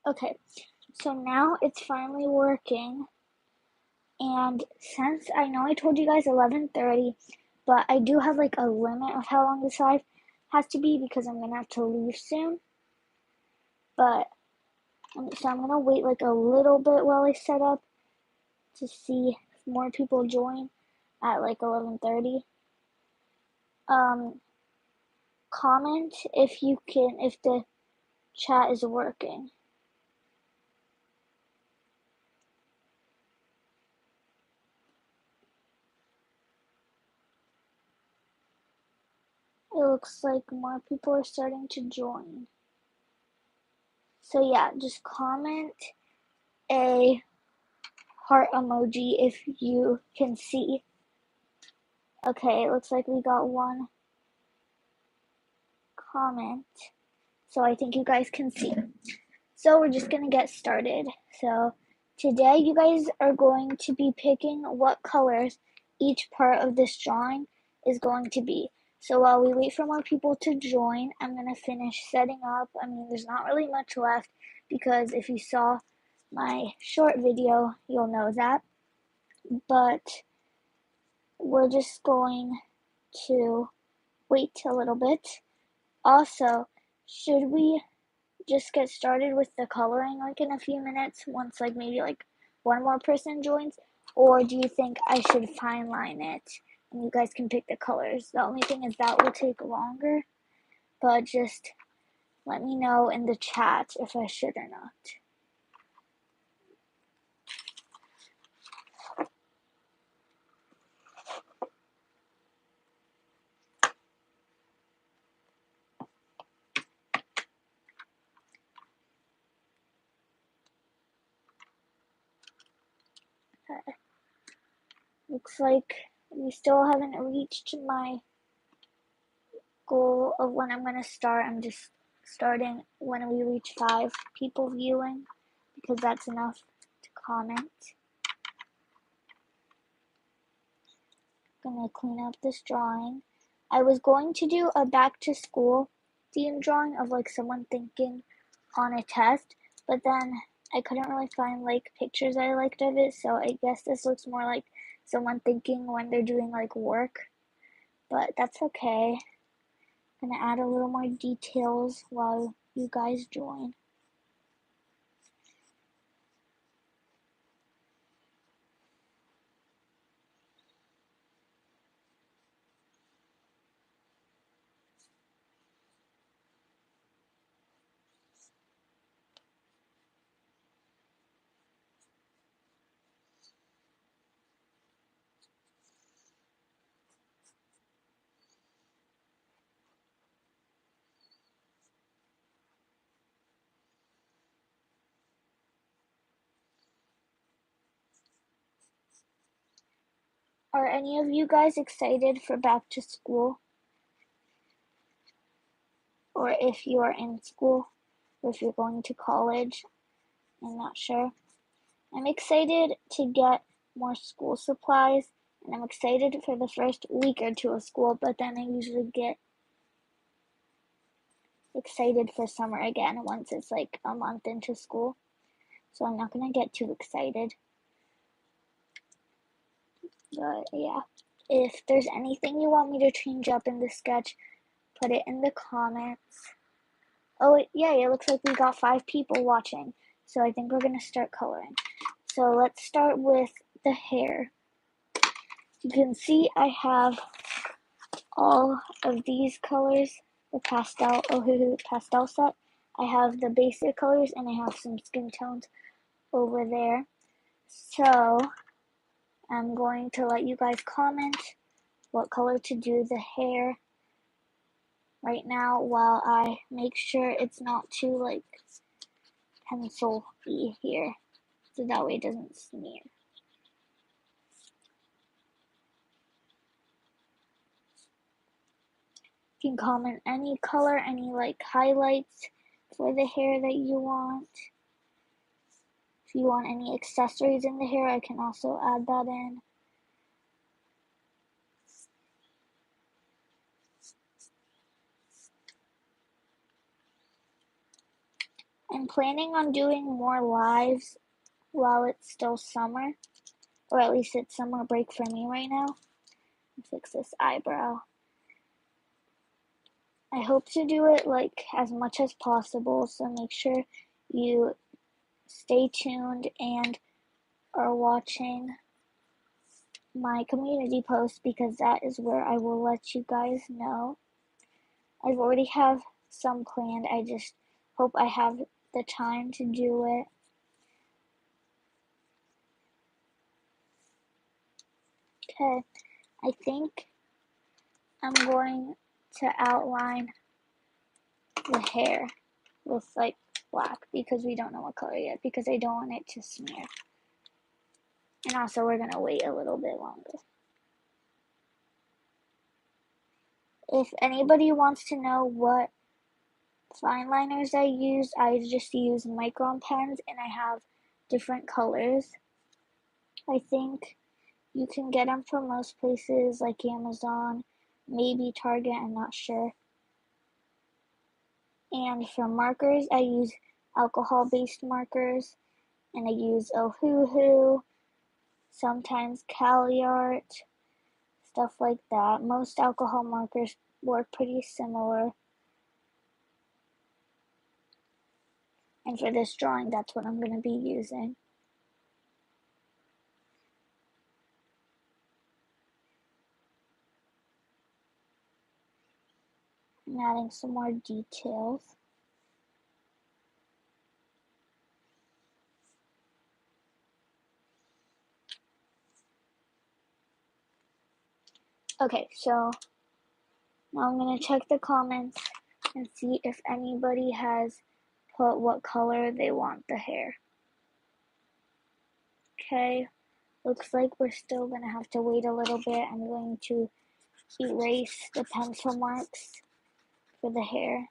Okay, so now it's finally working. And since I know I told you guys 11:30, but I do have like a limit of how long this live has to be because I'm gonna have to leave soon. But so I'm gonna wait like a little bit while I set up to see if more people join at like 11:30. Comment if you can, if the chat is working. It looks like more people are starting to join. So yeah, just comment a heart emoji if you can see. Okay, it looks like we got one comment. So I think you guys can see. So we're just gonna get started. So today you guys are going to be picking what colors each part of this drawing is going to be. So while we wait for more people to join, I'm gonna finish setting up. I mean, there's not really much left because if you saw my short video, you'll know that. But we're just going to wait a little bit. Also, should we just get started with the coloring like in a few minutes once like maybe like one more person joins, or do you think I should fine line it and you guys can pick the colors? The only thing is that will take longer, but just let me know in the chat if I should or not. Okay. Looks like we still haven't reached my goal of when I'm gonna start. I'm just starting when we reach 5 people viewing because that's enough to comment. I'm gonna clean up this drawing. I was going to do a back to school theme drawing of like someone thinking on a test, but then I couldn't really find like pictures I liked of it, so I guess this looks more like someone thinking when they're doing like work, but that's okay. I'm gonna add a little more details while you guys join. Are any of you guys excited for back to school? Or if you are in school, or if you're going to college, I'm not sure. I'm excited to get more school supplies, and I'm excited for the first week or two of school, but then I usually get excited for summer again once it's like a month into school. So I'm not gonna get too excited. But yeah, if there's anything you want me to change up in the sketch, put it in the comments. Oh, yeah, it looks like we got 5 people watching, so I think we're gonna start coloring. So let's start with the hair. You can see I have all of these colors, the pastel set. I have the basic colors and I have some skin tones over there. So I'm going to let you guys comment what color to do the hair right now while I make sure it's not too like pencil-y here, so that way it doesn't smear. You can comment any color, any like highlights for the hair that you want. If you want any accessories in the hair, I can also add that in. I'm planning on doing more lives while it's still summer, or at least it's summer break for me right now. Fix this eyebrow. I hope to do it like as much as possible, so make sure you stay tuned and are watching my community post, because that is where I will let you guys know. I've already have some planned. I just hope I have the time to do it. Okay, I think I'm going to outline the hair with like black, because we don't know what color yet, because I don't want it to smear. And also we're gonna wait a little bit longer. If anybody wants to know what fine liners I just use Micron pens, and I have different colors. I think you can get them from most places like Amazon, maybe Target, I'm not sure. And for markers, I use alcohol-based markers, and I use Ohuhu, sometimes CaliArt, stuff like that. Most alcohol markers work pretty similar. And for this drawing, that's what I'm going to be using. I'm adding some more details. Okay, so now I'm going to check the comments and see if anybody has put what color they want the hair. Okay, looks like we're still going to have to wait a little bit. I'm going to erase the pencil marks for the hair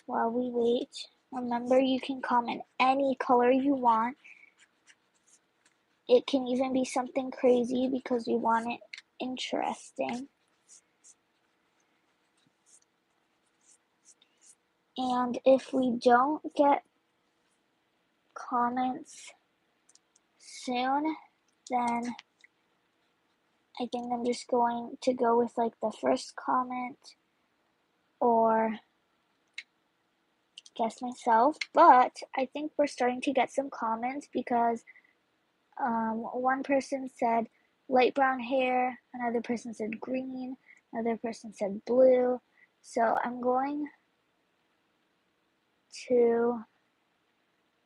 while we wait. Remember, you can comment any color you want. It can even be something crazy because we want it interesting. And if we don't get comments soon, then I think I'm just going to go with like the first comment or guess myself. But I think we're starting to get some comments, because one person said light brown hair, another person said green, another person said blue. So I'm going to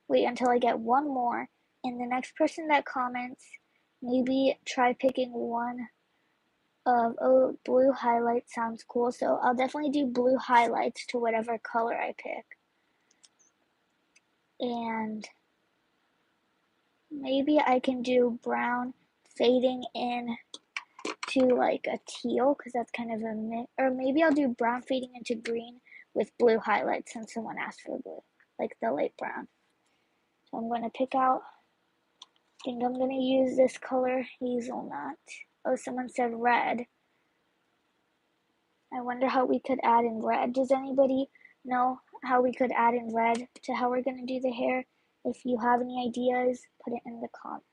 wait until I get one more, and the next person that comments, maybe try picking one of, oh, blue highlight sounds cool, so I'll definitely do blue highlights to whatever color I pick. And maybe I can do brown fading in to like a teal, because that's kind of a mix. Or maybe I'll do brown fading into green with blue highlights, since someone asked for blue, like the light brown. So I'm going to pick out, I think I'm going to use this color, hazelnut. Oh, someone said red. I wonder how we could add in red. Does anybody know how we could add in red to how we're going to do the hair? If you have any ideas, put it in the comments.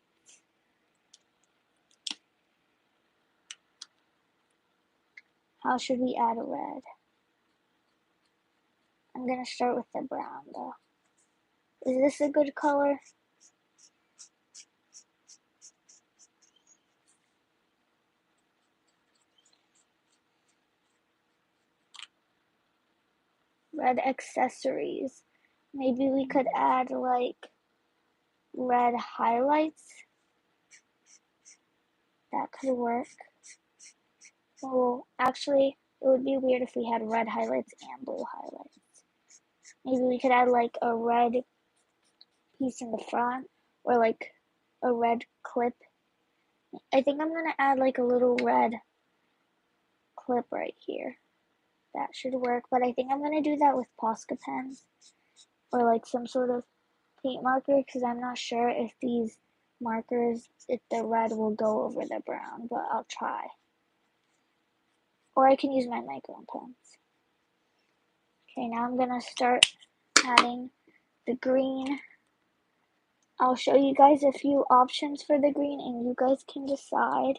How should we add a red? I'm going to start with the brown though. Is this a good color? Red accessories. Maybe we could add like red highlights. That could work. Well, actually, it would be weird if we had red highlights and blue highlights. Maybe we could add like a red piece in the front, or like a red clip. I think I'm gonna add like a little red clip right here. That should work, but I think I'm gonna do that with Posca pens or like some sort of paint marker, because I'm not sure if these markers, if the red will go over the brown, but I'll try. Or I can use my Micron pens. Okay, now I'm gonna start adding the green. I'll show you guys a few options for the green and you guys can decide.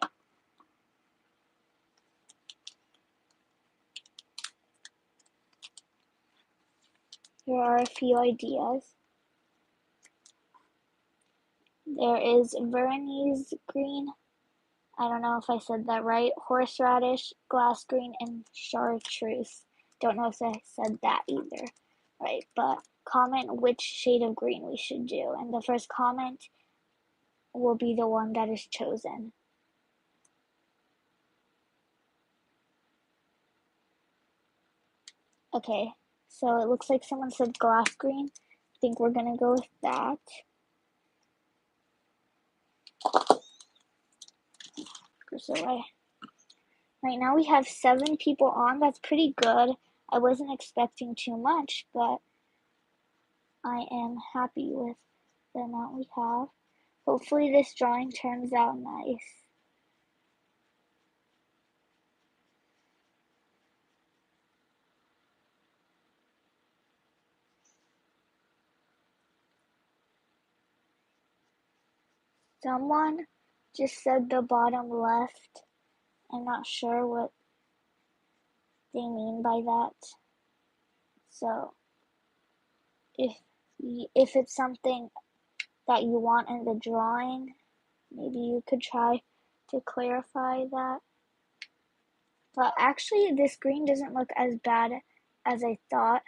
Here are a few ideas. There is Veronese green. I don't know if I said that right. Horseradish, glass green, and chartreuse. Don't know if I said that either. Right, but comment which shade of green we should do. And the first comment will be the one that is chosen. Okay, so it looks like someone said glass green. I think we're gonna go with that. Goes away. Right now we have 7 people on. That's pretty good. I wasn't expecting too much, but I am happy with the amount we have. Hopefully this drawing turns out nice. Someone just said the bottom left. I'm not sure what they mean by that. So if it's something that you want in the drawing, maybe you could try to clarify that. But actually this green doesn't look as bad as I thought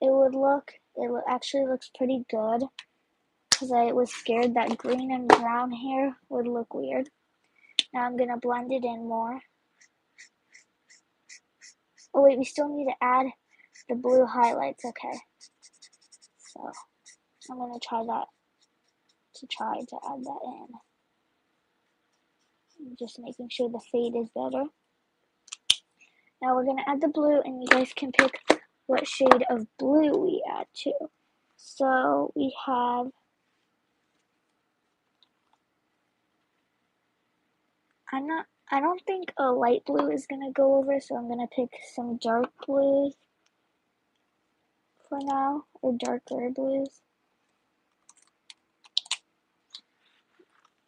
it would look. It actually looks pretty good because I was scared that green and brown hair would look weird. Now I'm gonna blend it in more. Oh wait, we still need to add the blue highlights. Okay, so I'm gonna try to add that in. I'm just making sure the fade is better. Now we're gonna add the blue, and you guys can pick what shade of blue we add to. So we have, I don't think a light blue is gonna go over, so I'm gonna pick some dark blues for now, or darker blues.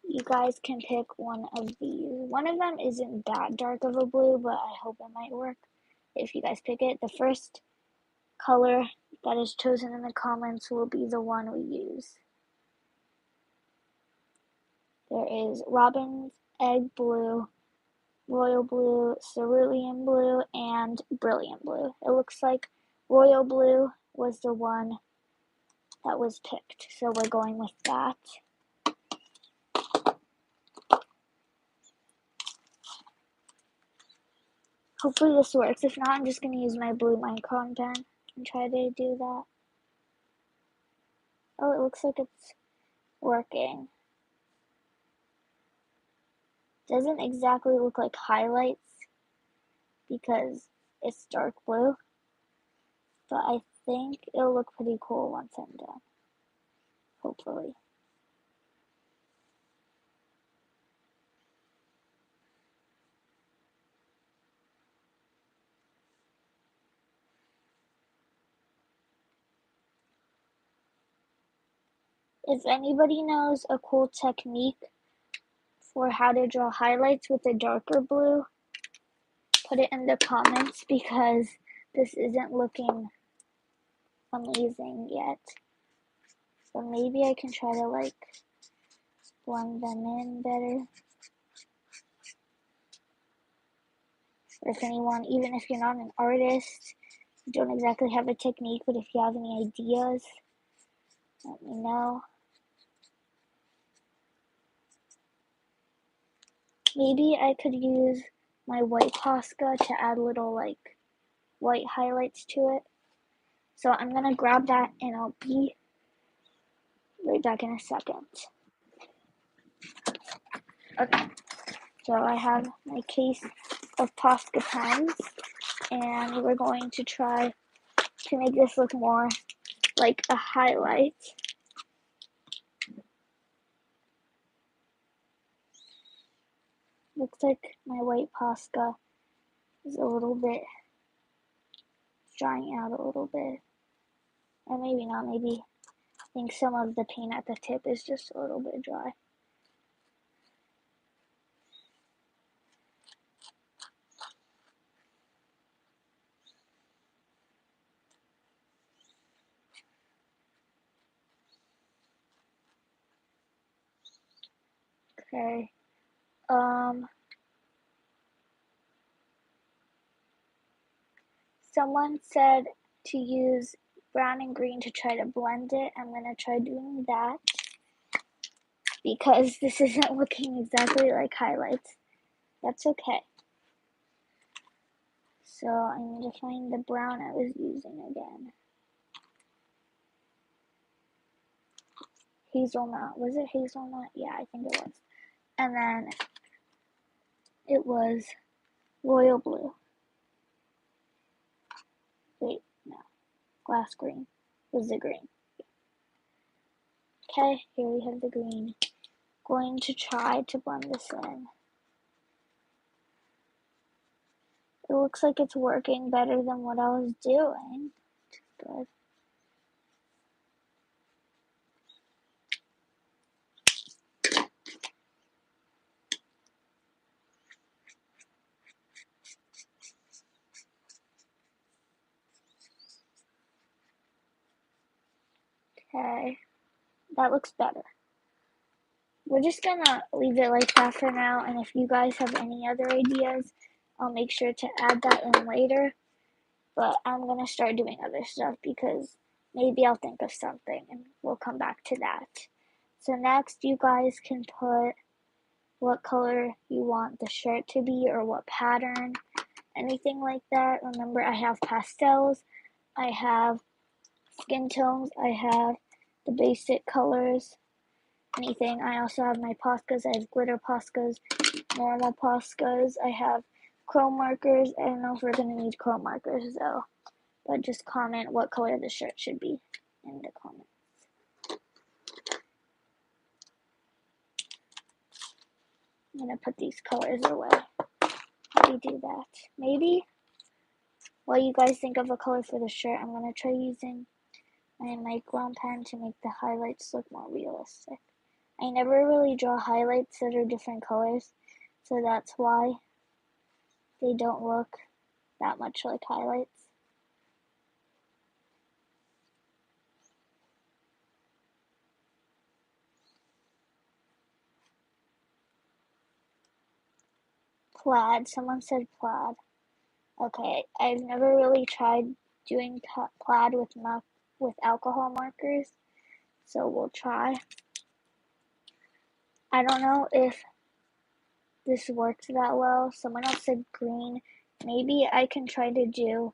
You guys can pick one of these. One of them isn't that dark of a blue, but I hope it might work if you guys pick it. The first color that is chosen in the comments will be the one we use. There is Robin's Egg Blue, Royal Blue, Cerulean Blue, and Brilliant Blue. It looks like Royal Blue was the one that was picked, so we're going with that. Hopefully this works. If not, I'm just going to use my blue Micron pen and try to do that. Oh, it looks like it's working. Doesn't exactly look like highlights because it's dark blue, but I think it'll look pretty cool once I'm done. Hopefully. If anybody knows a cool technique for how to draw highlights with a darker blue, put it in the comments because this isn't looking amazing yet. But maybe I can try to like blend them in better. Or if anyone, even if you're not an artist, you don't exactly have a technique, but if you have any ideas, let me know. Maybe I could use my white Posca to add little like white highlights to it. So I'm gonna grab that and I'll be right back in a second. Okay, so I have my case of Posca pens and we're going to try to make this look more like a highlight. Looks like my white Posca is a little bit drying out a little bit. Or maybe not, maybe I think some of the paint at the tip is just a little bit dry. Okay. Someone said to use brown and green to try to blend it. I'm gonna try doing that because this isn't looking exactly like highlights. That's okay. So I need to find the brown I was using again. Hazelnut. Was it hazelnut? Yeah, I think it was. And then it was royal blue. Wait, no. Glass green was the green. Okay, here we have the green. Going to try to blend this in. It looks like it's working better than what I was doing. Good. Okay, that looks better. We're just gonna leave it like that for now, and if you guys have any other ideas, I'll make sure to add that in later. But I'm gonna start doing other stuff because maybe I'll think of something and we'll come back to that. So next, you guys can put what color you want the shirt to be or what pattern, anything like that. Remember, I have pastels, I have skin tones, I have the basic colors, anything. I also have my Poscas. I have glitter Poscas, normal Poscas. I have chrome markers. I don't know if we're going to need chrome markers though, but just comment what color the shirt should be in the comments. I'm going to put these colors away. How do you do that? Maybe while you guys think of a color for the shirt, I'm going to try using my micron pen to make the highlights look more realistic. I never really draw highlights that are different colors, so that's why they don't look that much like highlights. Plaid. Someone said plaid. Okay, I've never really tried doing plaid with alcohol markers, so we'll try. I don't know if this works that well. Someone else said green. Maybe I can try to do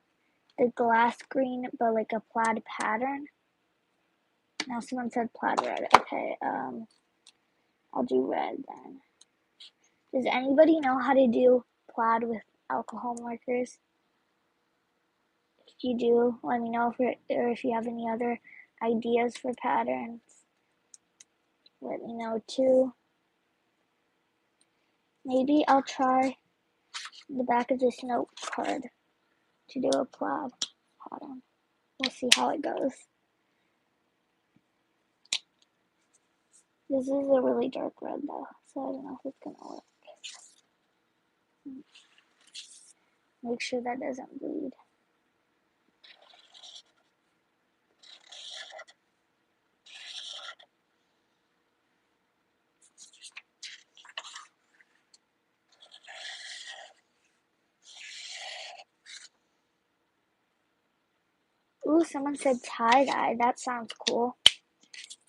the glass green, but like a plaid pattern. Now someone said plaid red. Okay, I'll do red then. Does anybody know how to do plaid with alcohol markers? If you do, let me know if you have any other ideas for patterns. Let me know too. Maybe I'll try the back of this note card to do a plaid pattern. We'll see how it goes. This is a really dark red though, so I don't know if it's gonna work. Make sure that doesn't bleed. Ooh, someone said tie-dye. That sounds cool. I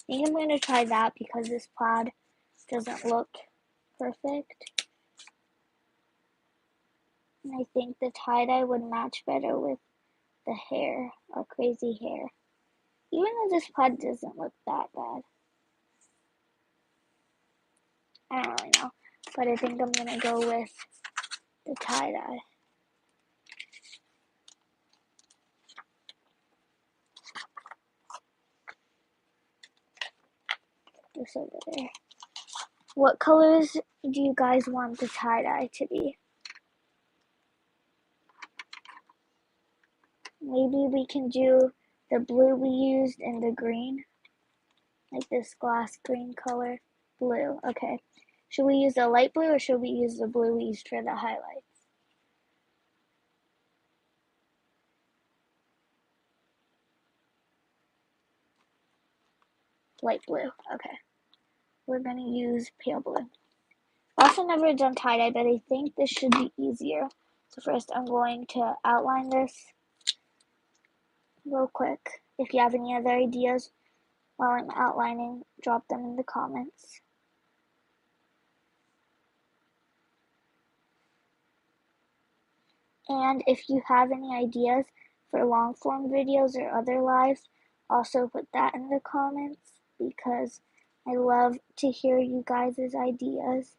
think I'm going to try that because this plaid doesn't look perfect. And I think the tie-dye would match better with the hair, or crazy hair. Even though this plaid doesn't look that bad. I don't really know. But I think I'm going to go with the tie-dye. This over there. What colors do you guys want the tie-dye to be? Maybe we can do the blue we used and the green, like this glass green color, blue. Okay. Should we use the light blue or should we use the blue we used for the highlights? Light blue. Okay. We're going to use pale blue. Also never done tie-dye, but I think this should be easier. So first I'm going to outline this real quick. If you have any other ideas while I'm outlining, drop them in the comments. And if you have any ideas for long form videos or other lives, also put that in the comments because I love to hear you guys' ideas.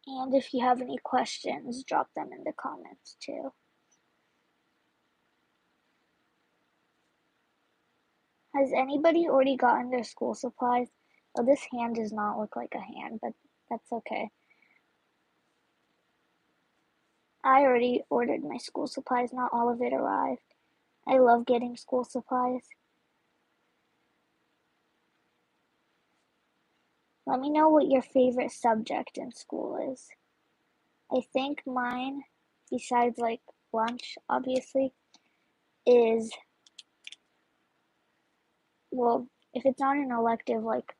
And if you have any questions, drop them in the comments too. Has anybody already gotten their school supplies? Oh, this hand does not look like a hand, but that's okay. I already ordered my school supplies, not all of it arrived. I love getting school supplies. Let me know what your favorite subject in school is. I think mine, besides like lunch, obviously, is, well, if it's not an elective like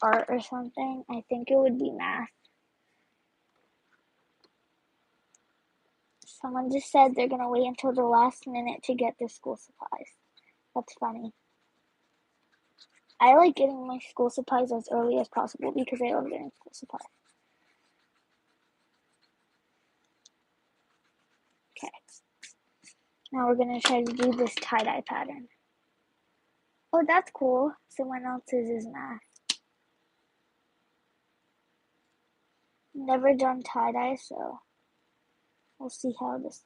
art or something, I think it would be math. Someone just said they're gonna wait until the last minute to get their school supplies. That's funny. I like getting my school supplies as early as possible because I love getting school supplies. Okay. Now we're gonna try to do this tie-dye pattern. Oh, that's cool. Someone else's is math. Never done tie-dye, so we'll see how this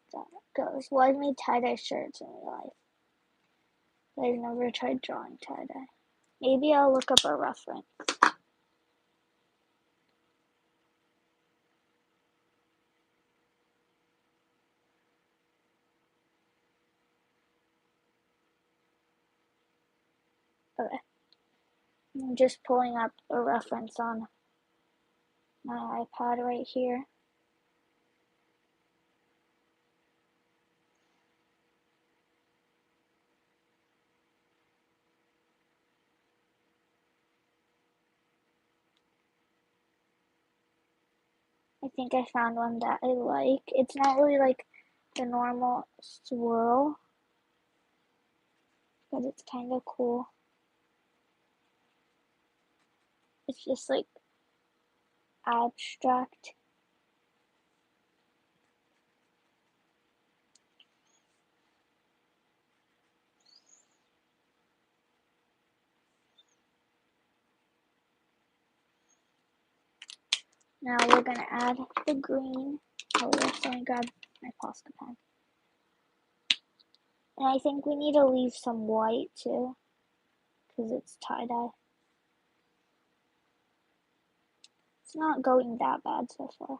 goes. Well, I've made tie-dye shirts in real life, but I've never tried drawing tie-dye. Maybe I'll look up a reference. Okay. I'm just pulling up a reference on my iPad right here. I think I found one that I like. It's not really like the normal swirl, but it's kind of cool. It's just like abstract. Now we're going to add the green color. So I grab my Posca pen. And I think we need to leave some white too, because it's tie-dye. It's not going that bad so far.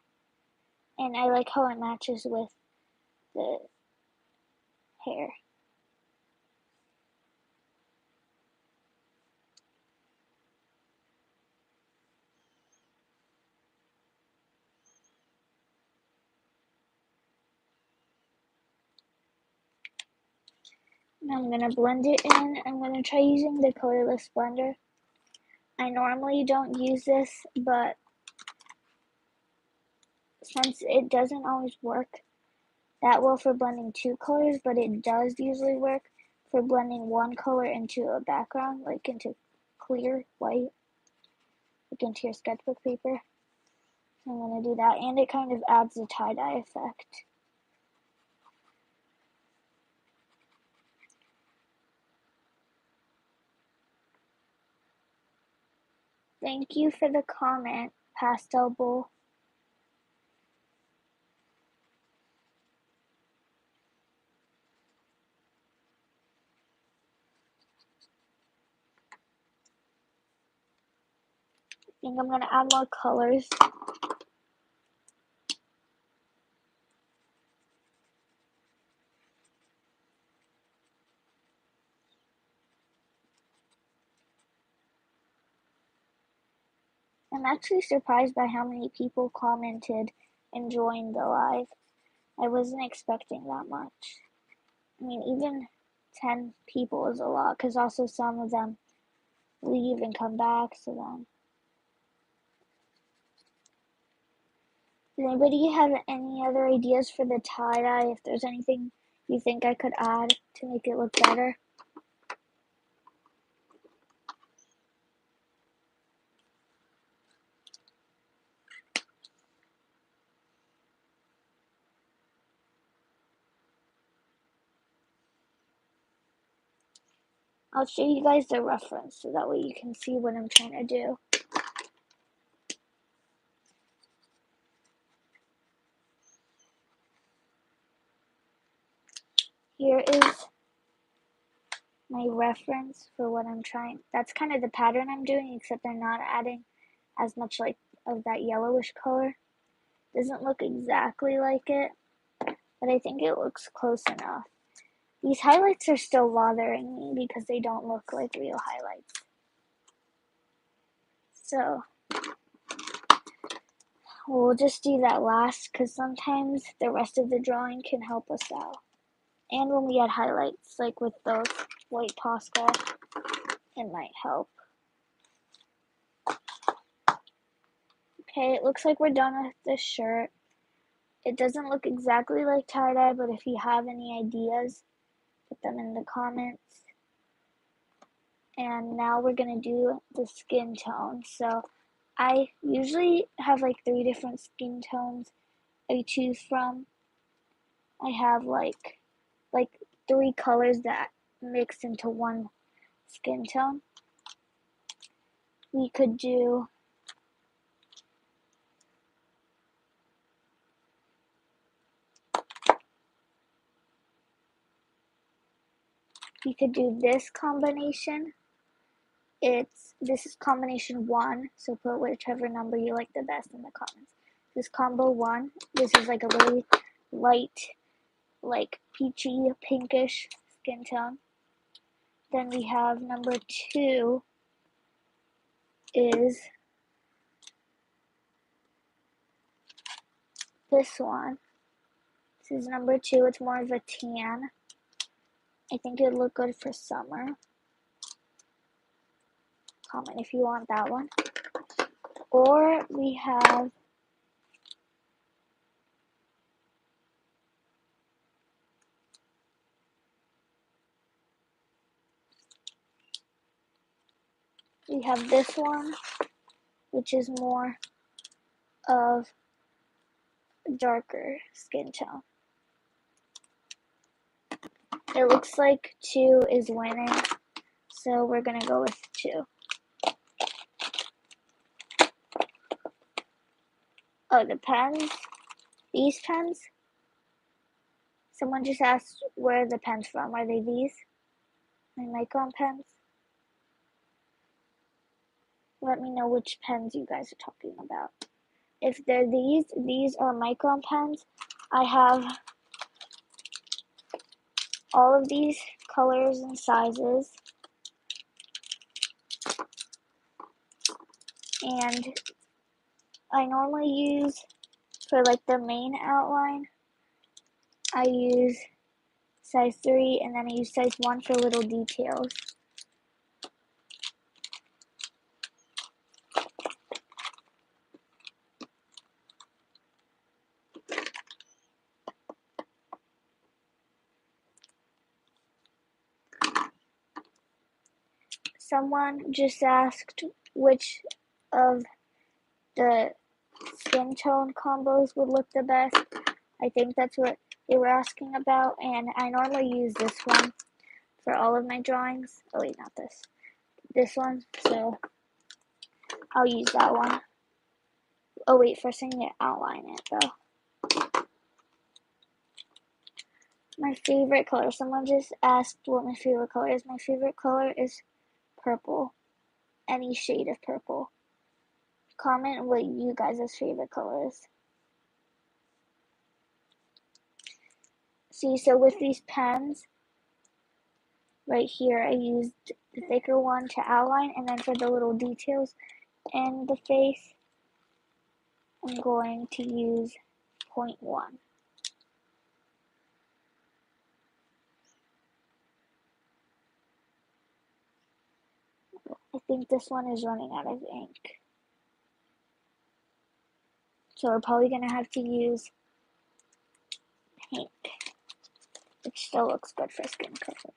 And I like how it matches with the hair. Now I'm going to blend it in. I'm going to try using the colorless blender. I normally don't use this, but since it doesn't always work that well for blending two colors, but it does usually work for blending one color into a background, like into clear white, like into your sketchbook paper. So I'm going to do that, and it kind of adds a tie-dye effect. Thank you for the comment, Pastel Bowl. I think I'm gonna add more colors. I'm actually surprised by how many people commented and joined the live. I wasn't expecting that much. I mean, even 10 people is a lot, because also some of them leave and come back, so then. Does anybody have any other ideas for the tie-dye? If there's anything you think I could add to make it look better? I'll show you guys the reference so that way you can see what I'm trying to do. Here is my reference for what I'm trying. That's kind of the pattern I'm doing, except I'm not adding as much like of that yellowish color. Doesn't look exactly like it, but I think it looks close enough. These highlights are still bothering me because they don't look like real highlights. So we'll just do that last, because sometimes the rest of the drawing can help us out. And when we add highlights, like with those white Posca, it might help. Okay, it looks like we're done with this shirt. It doesn't look exactly like tie-dye, but if you have any ideas, put them in the comments. And now we're gonna do the skin tone. So I usually have like 3 different skin tones I choose from. I have like 3 colors that mix into one skin tone. We could do this combination. This is combination 1, so put whichever number you like the best in the comments. This combo 1, this is like a really light, like peachy, pinkish skin tone. Then we have number 2 is this one. This is number 2, it's more of a tan. I think it would look good for summer. Comment if you want that one. Or we have this one, which is more of a darker skin tone. It looks like 2 is winning, so we're gonna go with 2. Oh, the pens. These pens. Someone just asked where are the pens from. Are they these? My Micron pens? Let me know which pens you guys are talking about. If they're these are Micron pens. I have all of these colors and sizes. And I normally use, for like the main outline, I use size 3, and then I use size 1 for little details. Someone just asked which of the skin tone combos would look the best. I think that's what they were asking about, and I normally use this one for all of my drawings. Oh wait, not this. This one. So I'll use that one. Oh wait, first I need to outline it though. My favorite color. Someone just asked what my favorite color is. My favorite color is purple. Any shade of purple. Comment what you guys' favorite color is. See, so with these pens, right here, I used the thicker one to outline, and then for the little details in the face, I'm going to use 0.1. I think this one is running out of ink. So we're probably going to have to use pink, which still looks good for skin color.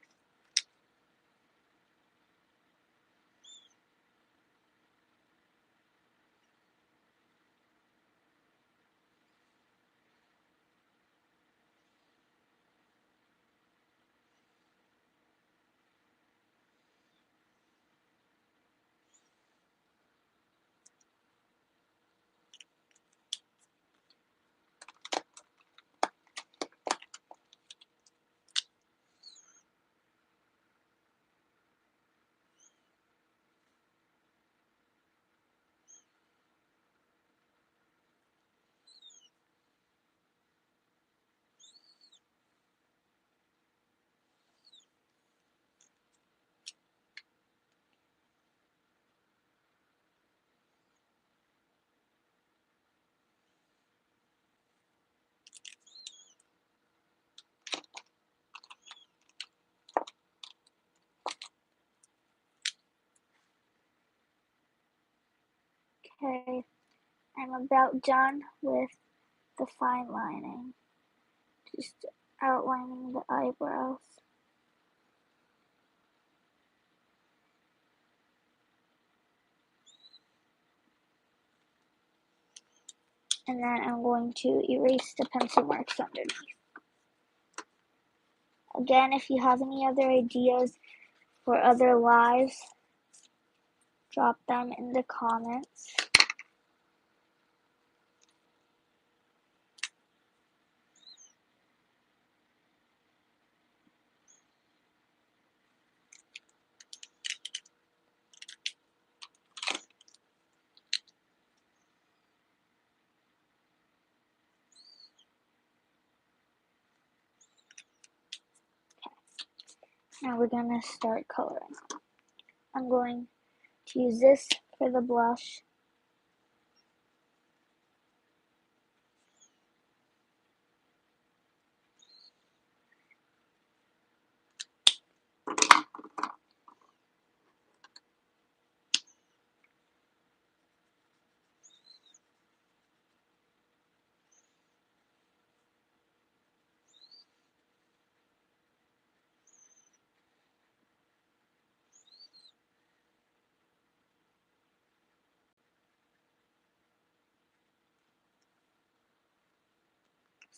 Okay, I'm about done with the fine lining. Just outlining the eyebrows. And then I'm going to erase the pencil marks underneath. Again, if you have any other ideas for other lives, drop them in the comments. Now we're going to start coloring. I'm going to use this for the blush.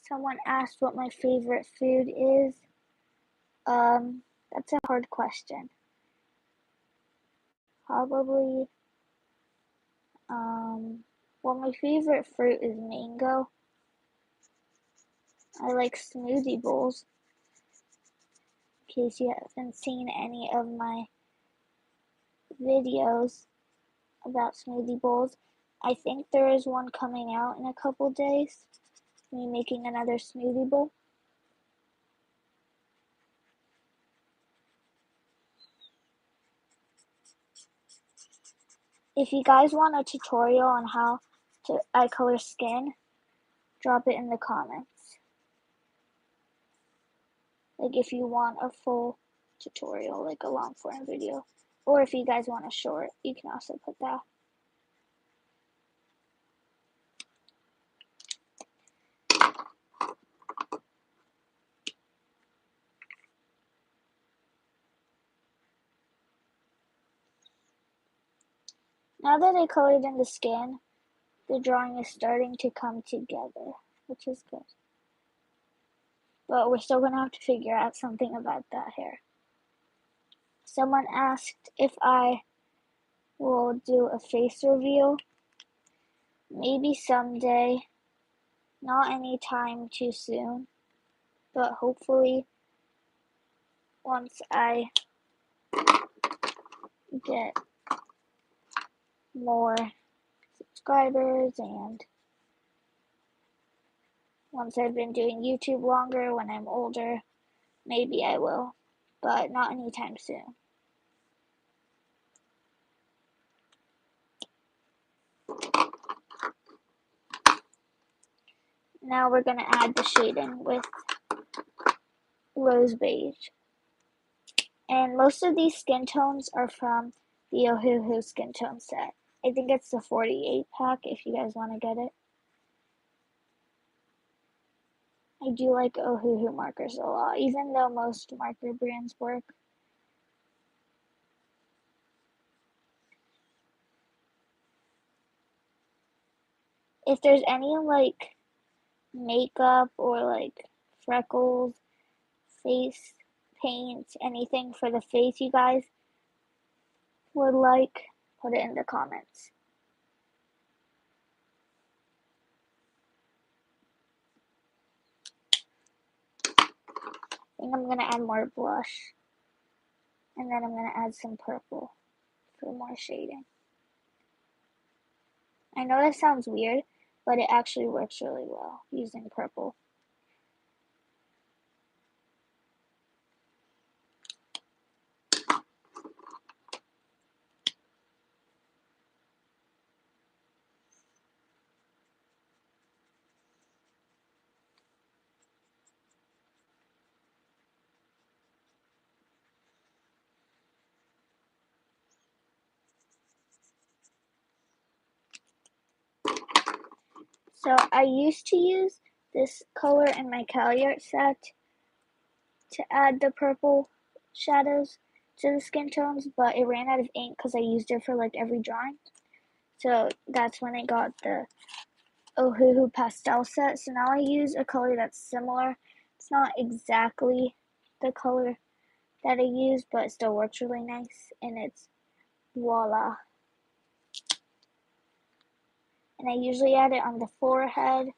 Someone asked what my favorite food is. That's a hard question. Probably, well, my favorite fruit is mango. I like smoothie bowls. In case you haven't seen any of my videos about smoothie bowls, I think there is one coming out in a couple days. Me making another smoothie bowl. If you guys want a tutorial on how to eye color skin, drop it in the comments. Like if you want a full tutorial, like a long form video. Or if you guys want a short, you can also put that. Now that I colored in the skin, the drawing is starting to come together, which is good. But we're still going to have to figure out something about that hair. Someone asked if I we'll do a face reveal. Maybe someday, not anytime too soon, but hopefully once I get more subscribers and once I've been doing YouTube longer when I'm older, maybe I will, but not anytime soon. Now we're going to add the shading with Rose Beige. And most of these skin tones are from the Ohuhu skin tone set. I think it's the 48 pack if you guys want to get it. I do like Ohuhu markers a lot, even though most marker brands work. If there's any like makeup or like freckles, face paint, anything for the face you guys would like, put it in the comments. I think I'm going to add more blush. And then I'm going to add some purple for more shading. I know that sounds weird, but it actually works really well using purple. So I used to use this color in my CaliArt set to add the purple shadows to the skin tones, but it ran out of ink because I used it for like every drawing. So that's when I got the Ohuhu pastel set. So now I use a color that's similar. It's not exactly the color that I use, but it still works really nice, and it's Voila. And I usually add it on the forehead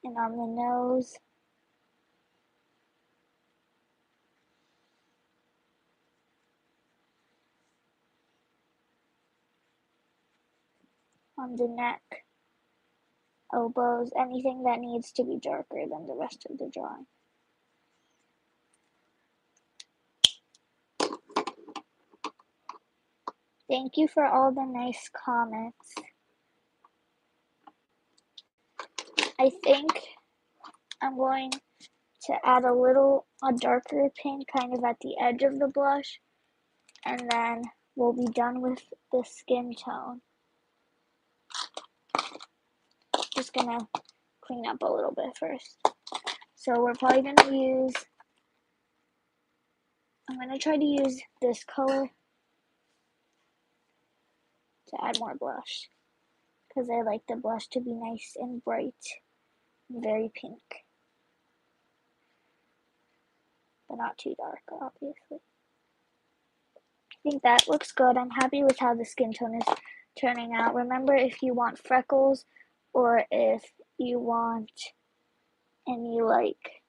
and on the nose. On the neck, elbows, anything that needs to be darker than the rest of the drawing. Thank you for all the nice comments. I think I'm going to add a darker pink kind of at the edge of the blush, and then we'll be done with the skin tone. Just gonna clean up a little bit first. So we're probably gonna use, I'm gonna try to use this color to add more blush, because I like the blush to be nice and bright and very pink, but not too dark, obviously. I think that looks good. I'm happy with how the skin tone is turning out. Remember, if you want freckles or if you want any like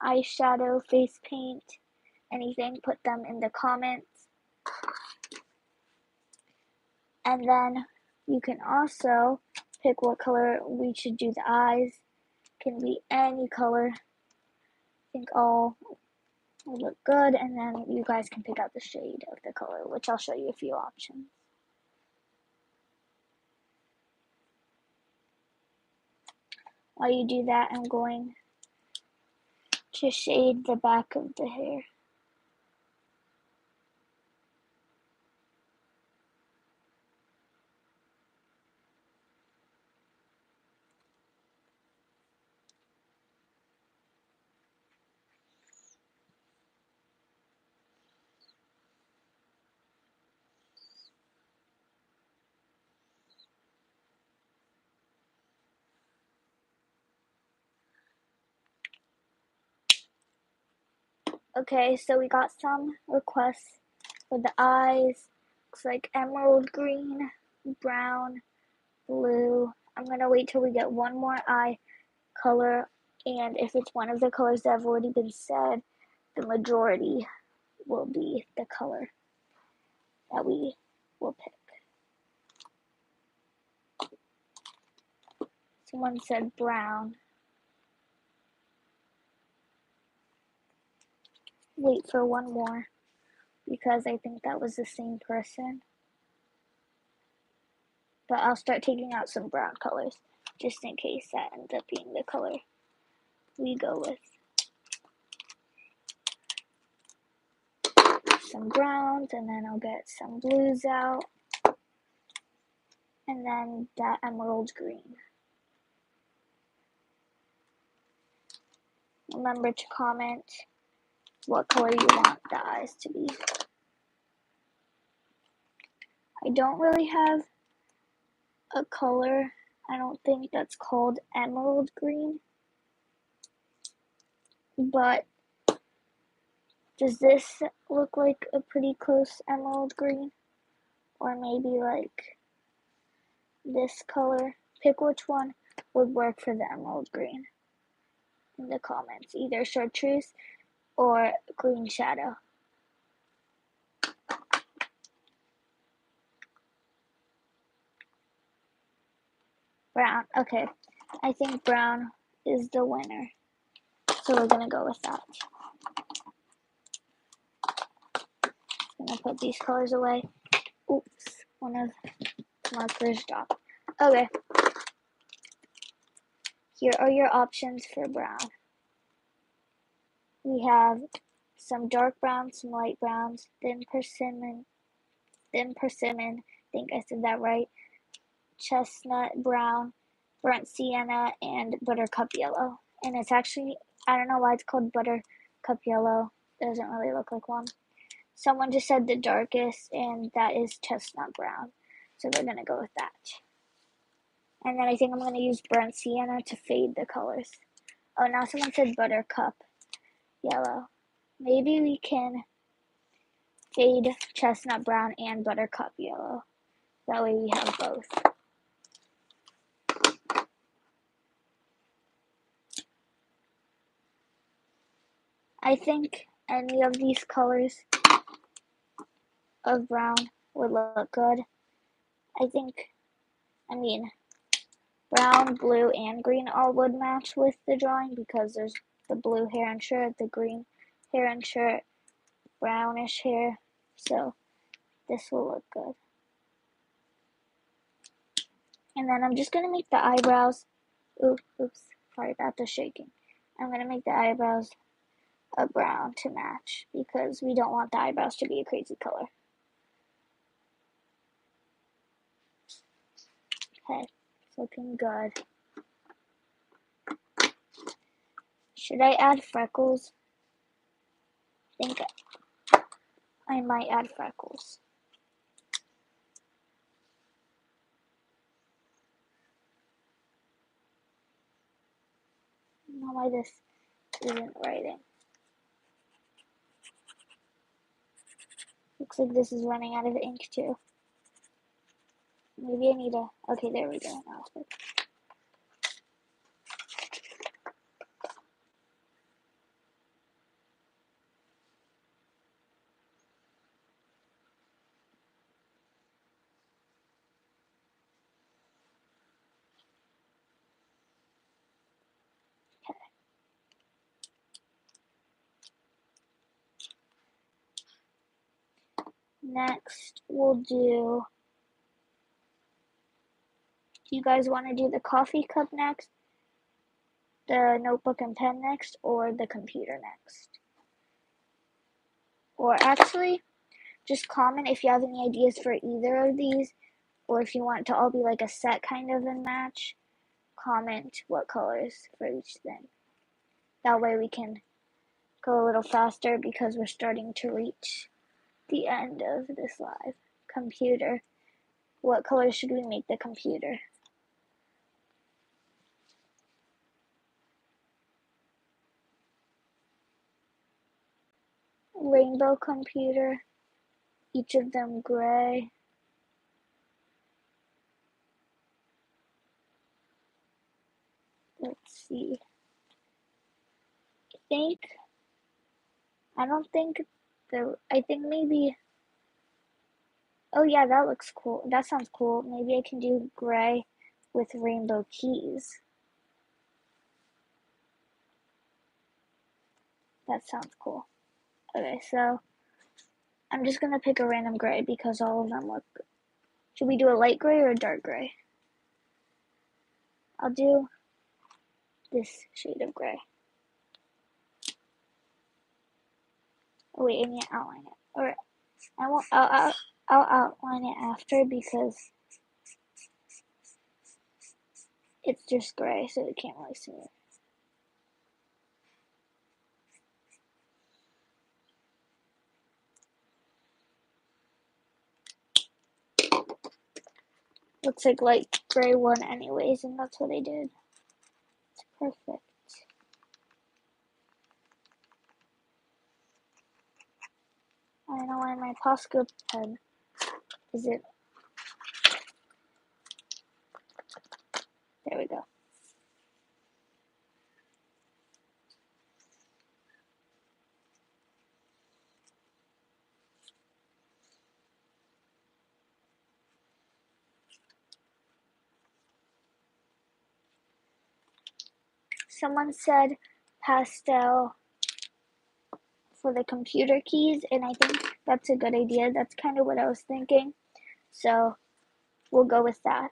eyeshadow, face paint, anything, put them in the comments. And then you can also pick what color we should do the eyes. Can be any color. I think all will look good, and then you guys can pick out the shade of the color, which I'll show you a few options. While you do that, I'm going to shade the back of the hair. Okay, so we got some requests For the eyes, looks like emerald green, brown, blue. I'm gonna wait till we get one more eye color, and if it's one of the colors that have already been said, the majority will be the color that we will pick. Someone said brown. Wait for one more because I think that was the same person. But I'll start taking out some brown colors just in case that ends up being the color we go with. Some browns, and then I'll get some blues out, and then that emerald green. Remember to comment what color you want the eyes to be. I don't really have a color, I don't think that's called emerald green, but does this look like a pretty close emerald green? Or maybe like this color? Pick which one would work for the emerald green in the comments, either chartreuse or green shadow. Brown, okay. I think brown is the winner, so we're gonna go with that. I'm gonna put these colors away. Oops, one of the markers dropped. Okay, here are your options for brown. We have some dark browns, some light browns, thin persimmon, I think I said that right, chestnut brown, burnt sienna, and buttercup yellow. And it's actually, I don't know why it's called buttercup yellow. It doesn't really look like one. Someone just said the darkest, and that is chestnut brown. So we're gonna go with that. And then I think I'm gonna use burnt sienna to fade the colors. Oh, now someone said buttercup yellow. Maybe we can fade chestnut brown and buttercup yellow. That way we have both. I think any of these colors of brown would look good. I mean, brown, blue, and green all would match with the drawing because there's the blue heron shirt, the green heron shirt, brownish hair. So this will look good. And then I'm just going to make the eyebrows, oops, sorry about the shaking. I'm going to make the eyebrows a brown to match because we don't want the eyebrows to be a crazy color. Okay, it's looking good. Should I add freckles? I think I might add freckles. I don't know why this isn't writing. Looks like this is running out of ink too. Maybe I need a, okay, there we go. Now it's good. Okay. Next, we'll do you guys want to do the coffee cup next, the notebook and pen next, or the computer next? Or actually, just comment if you have any ideas for either of these, or if you want to all be like a set kind of and match, comment what colors for each thing. That way we can go a little faster because we're starting to reach the end of this live. Computer. What color should we make the computer? Rainbow computer. each of them gray. Let's see. I don't think I think maybe, oh yeah, that looks cool. That sounds cool. Maybe I can do gray with rainbow keys. That sounds cool. Okay, so I'm just gonna pick a random gray because all of them look good. Should we do a light gray or a dark gray? I'll do this shade of gray. Oh wait, I need to outline it. Or I won't. I'll outline it after because it's just gray, so you can't really see it. Looks like light gray one anyways, and that's what I did. It's perfect. I don't know why my Posca pen isn't. There we go. Someone said pastel for the computer keys, and I think that's a good idea. That's kind of what I was thinking. So we'll go with that.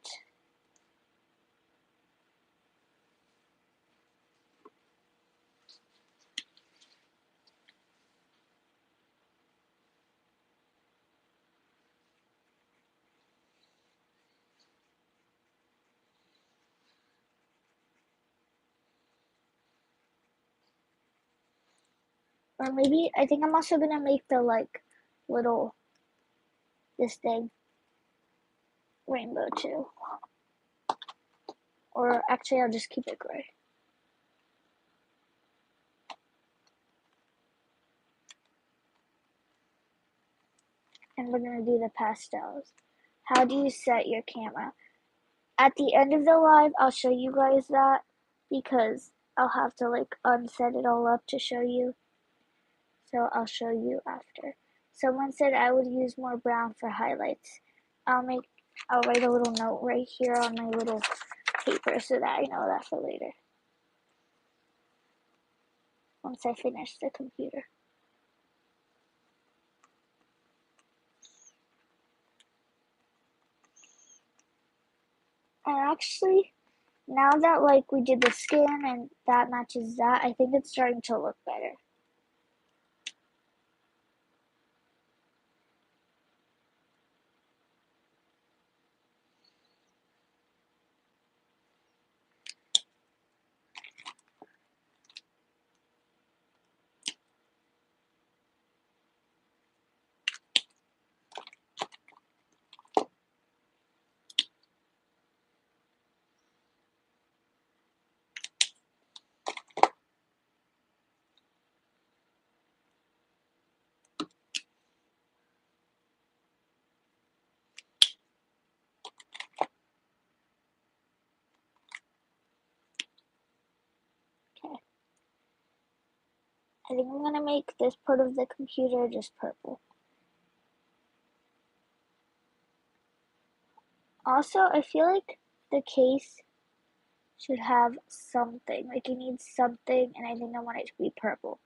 Or maybe, I think I'm also gonna make the like little, this thing, rainbow too. Or actually I'll just keep it gray. And we're gonna do the pastels. How do you set your camera? At the end of the live, I'll show you guys that because I'll have to like unset it all up to show you. So I'll show you after. Someone said I would use more brown for highlights. I'll write a little note right here on my little paper so that I know that for later. Once I finish the computer. And actually, now that like we did the skin and that matches that, I think it's starting to look better. Okay. I think I'm gonna make this part of the computer just purple. Also, I feel like the case should have something. Like it needs something, and I think I want it to be purple.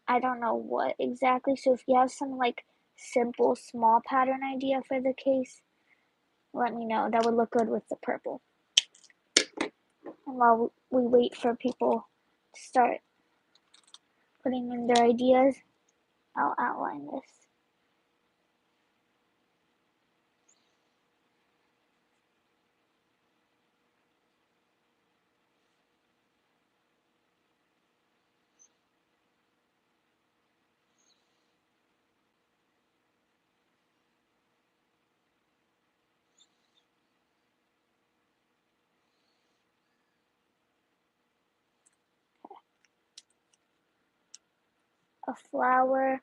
I don't know what exactly. So if you have some like simple small pattern idea for the case, let me know. That would look good with the purple. And while we wait for people to start putting in their ideas, I'll outline this. A flower,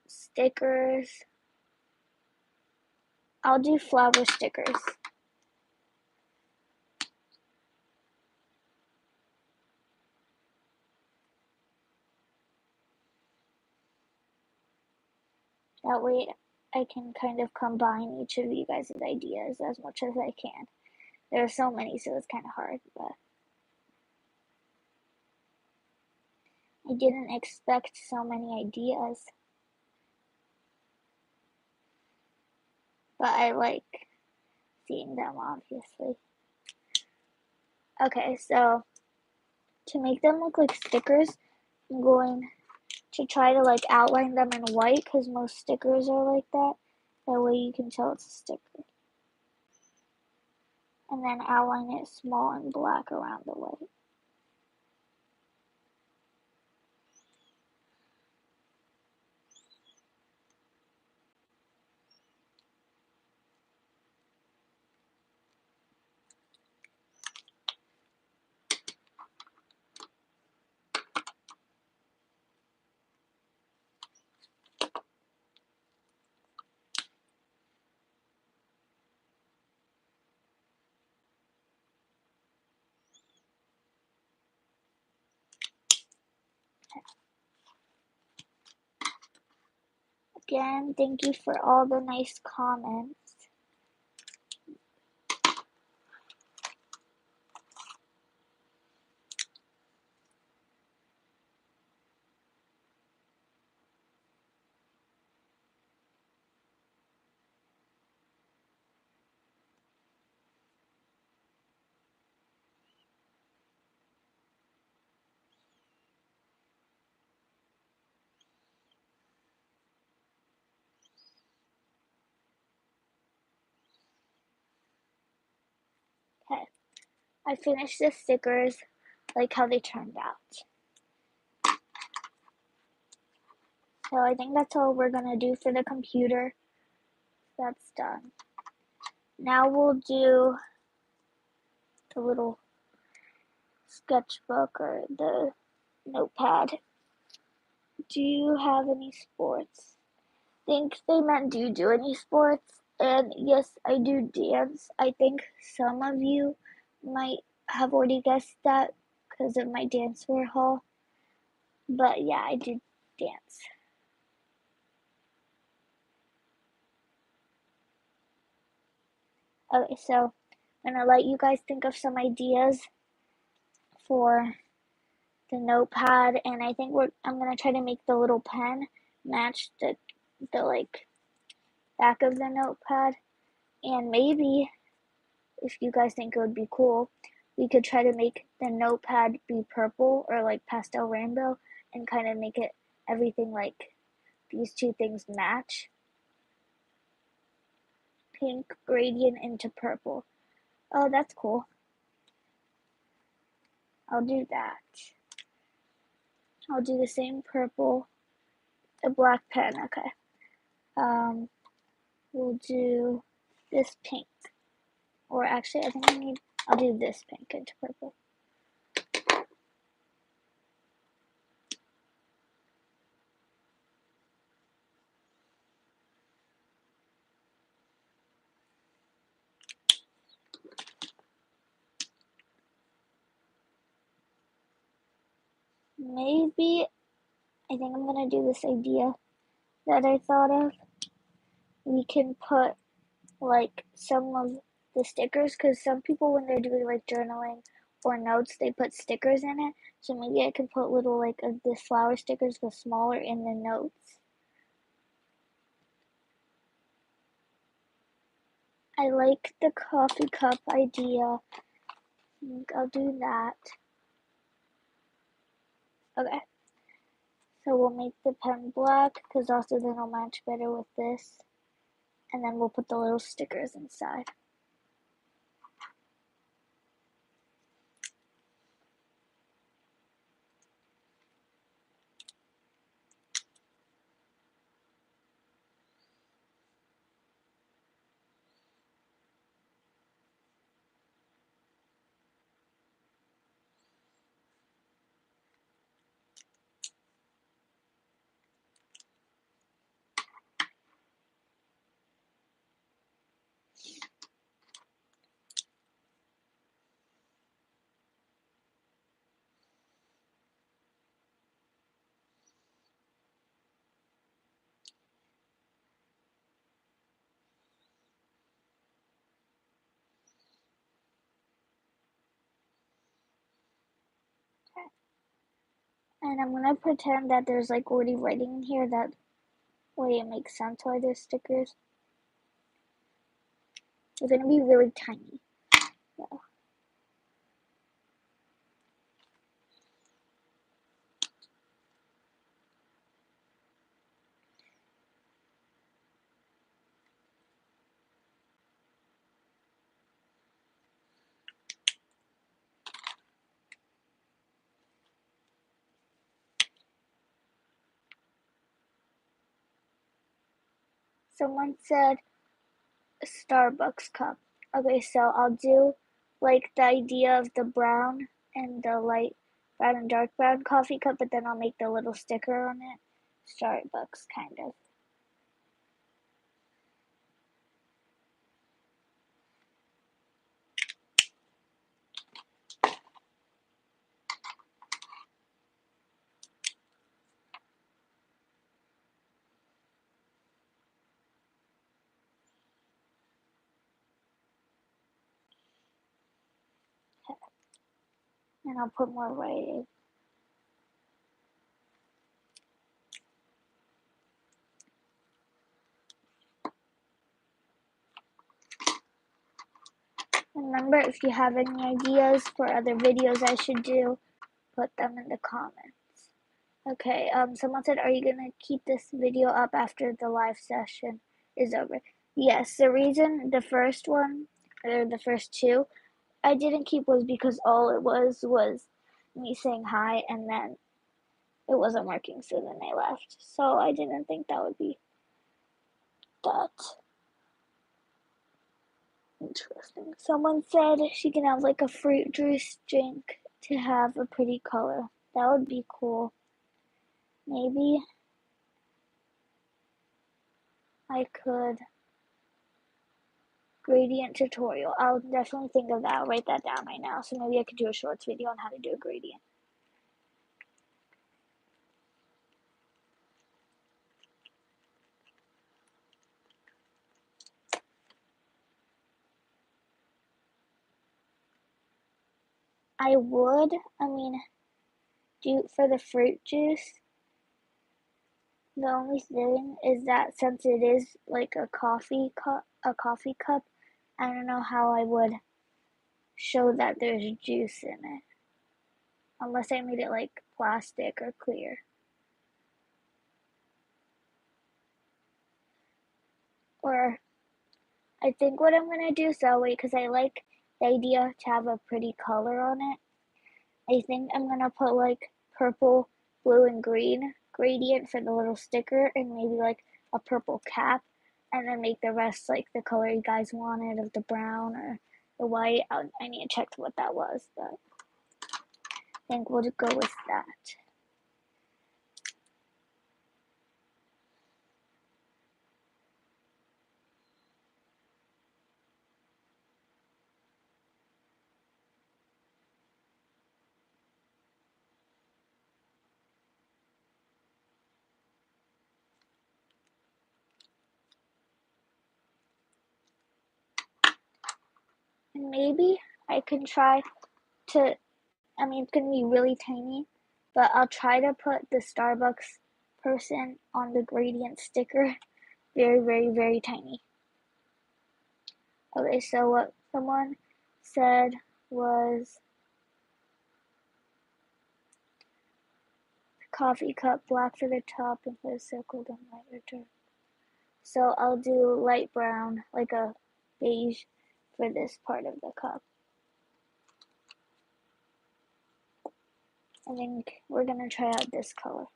stickers, I'll do flower stickers. That way I can kind of combine each of you guys' ideas as much as I can. There are so many, so it's kind of hard, but I didn't expect so many ideas. But I like seeing them, obviously. Okay, so to make them look like stickers, I'm going to try to like outline them in white because most stickers are like that. That way you can tell it's a sticker. And then outline it small and black around the white. Again, thank you for all the nice comments. Okay, I finished the stickers like how they turned out. So I think that's all we're gonna do for the computer. That's done. Now we'll do the little sketchbook or the notepad. Do you have any sports? Think they meant do you do any sports? And yes, I do dance. I think some of you might have already guessed that because of my dancewear haul. But yeah, I do dance. Okay, so I'm gonna let you guys think of some ideas for the notepad, and I think I'm gonna try to make the little pen match the like back of the notepad, and maybe if you guys think it would be cool, we could try to make the notepad be purple or like pastel rainbow and kind of make it everything like these two things match. Pink gradient into purple. Oh, that's cool. I'll do that. I'll do the same purple, the black pen, okay. We'll do this pink. Or actually, I think I'll do this pink into purple. Maybe, I think I'm gonna do this idea that I thought of. We can put like some of the stickers because some people when they're doing like journaling or notes they put stickers in it, so maybe I can put little like of the flower stickers go smaller in the notes. I like the coffee cup idea. I think I'll do that. Okay, so we'll make the pen black because also then it'll match better with this, and then we'll put the little stickers inside. And I'm gonna pretend that there's like already writing in here, that way it makes sense why there's stickers. It's gonna be really tiny. Yeah. Someone said Starbucks cup. Okay, so I'll do like the idea of the brown and the light brown and dark brown coffee cup, but then I'll make the little sticker on it. Starbucks, kind of. And I'll put more writing. Remember, if you have any ideas for other videos I should do, put them in the comments. Okay, someone said, are you gonna keep this video up after the live session is over? Yes, the reason the first one, or the first two, I didn't keep was because all it was me saying hi, and then it wasn't working, so then I left. So I didn't think that would be that interesting. Someone said she can have like a fruit juice drink to have a pretty color. That would be cool. Maybe I could gradient tutorial. I'll definitely think of that. I'll write that down right now. So maybe I could do a shorts video on how to do a gradient. I would, do for the fruit juice. The only thing is that since it is like a coffee cup, I don't know how I would show that there's juice in it. Unless I made it like plastic or clear. Or I think what I'm gonna do, so because I like the idea to have a pretty color on it, I think I'm gonna put like purple, blue, and green gradient for the little sticker, and maybe like a purple cap, and then make the rest like the color you guys wanted of the brown or the white. I need to check what that was, but I think we'll go with that. And maybe I can try to, it's gonna be really tiny, but I'll try to put the Starbucks person on the gradient sticker very, very, very tiny. Okay, so what someone said was coffee cup, black for the top and for the circle, then white or dark. So I'll do light brown, like a beige, for this part of the cup. I think we're gonna try out this color.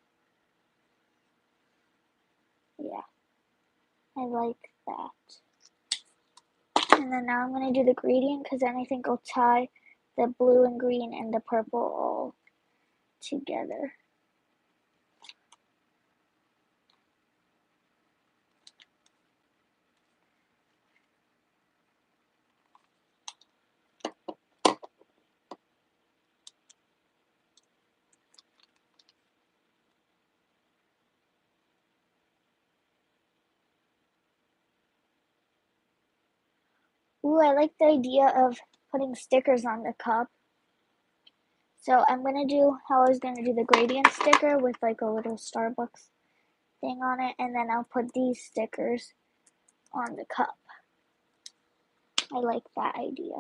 Yeah, I like that. And then now I'm gonna do the gradient, because then I think I'll tie the blue and green and the purple all together. Ooh, I like the idea of putting stickers on the cup. So I'm gonna do how I was gonna do the gradient sticker with like a little Starbucks thing on it, and then I'll put these stickers on the cup. I like that idea.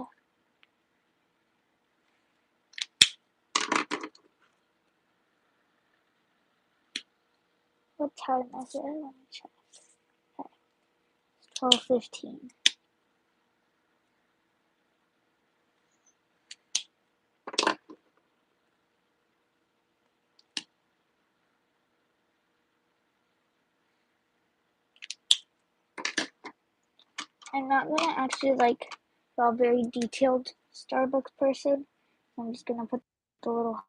What time is it? Let me check. Okay. It's 12:15. I'm not gonna actually like draw a very detailed Starbucks person. I'm just gonna put the little.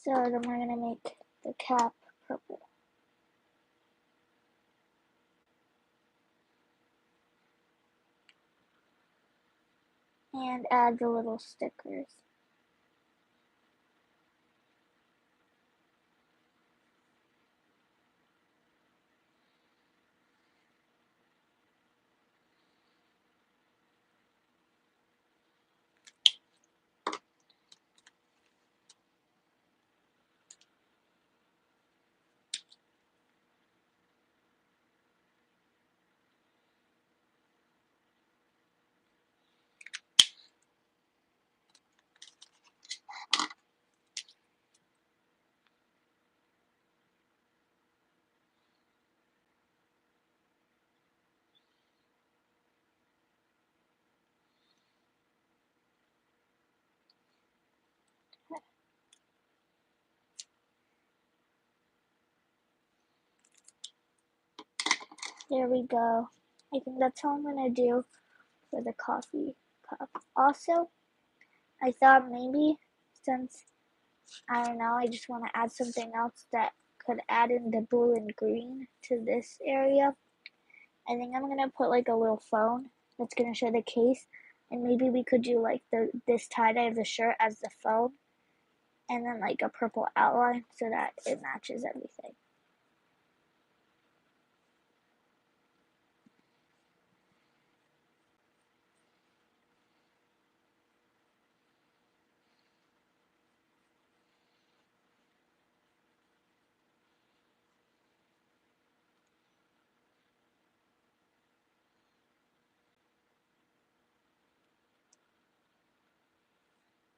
So then we're gonna make the cap purple. And add the little stickers. There we go. I think that's all I'm gonna do for the coffee cup. Also, I thought maybe since, I don't know, I just want to add something else that could add in the blue and green to this area. I think I'm gonna put like a little phone that's gonna show the case, and maybe we could do like this tie-dye of the shirt as the phone, and then like a purple outline so that it matches everything.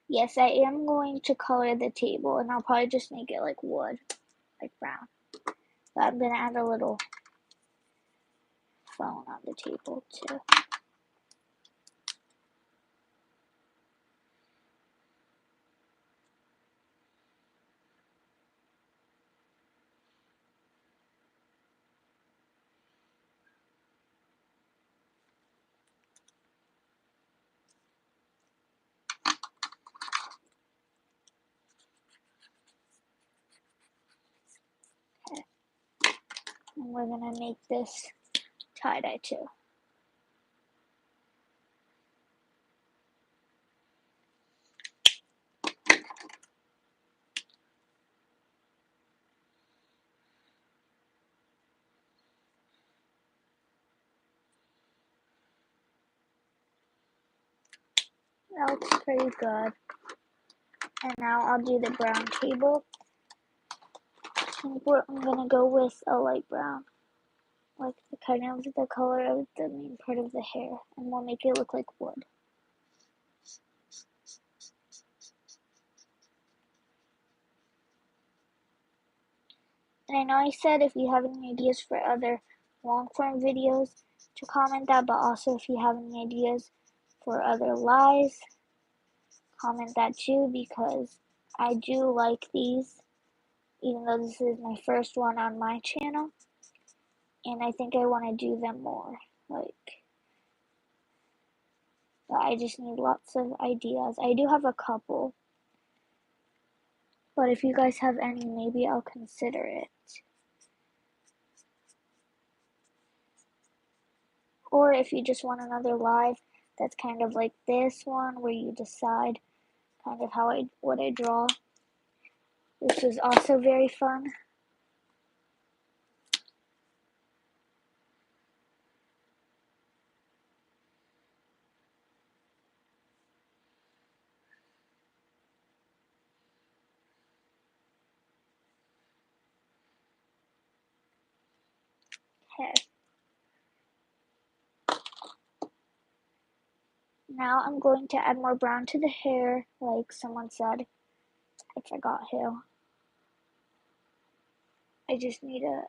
Yes, I am going to color the table, and I'll probably just make it like wood, like brown. But I'm gonna add a little phone on the table too. Okay. And we're gonna make this tie-dye too. That looks pretty good. And now I'll do the brown table. I'm gonna go with a light brown, like the kind of the color of the main part of the hair, and we'll make it look like wood. And I know I said if you have any ideas for other long form videos to comment that, but also if you have any ideas for other lies, comment that too, because I do like these, even though this is my first one on my channel, and I think I want to do them more, like, but I just need lots of ideas. I do have a couple, But if you guys have any, maybe I'll consider it. Or if you just want another live that's kind of like this one where you decide kind of what I draw. This is also very fun. Okay. Now I'm going to add more brown to the hair, like someone said. I forgot who. I just need to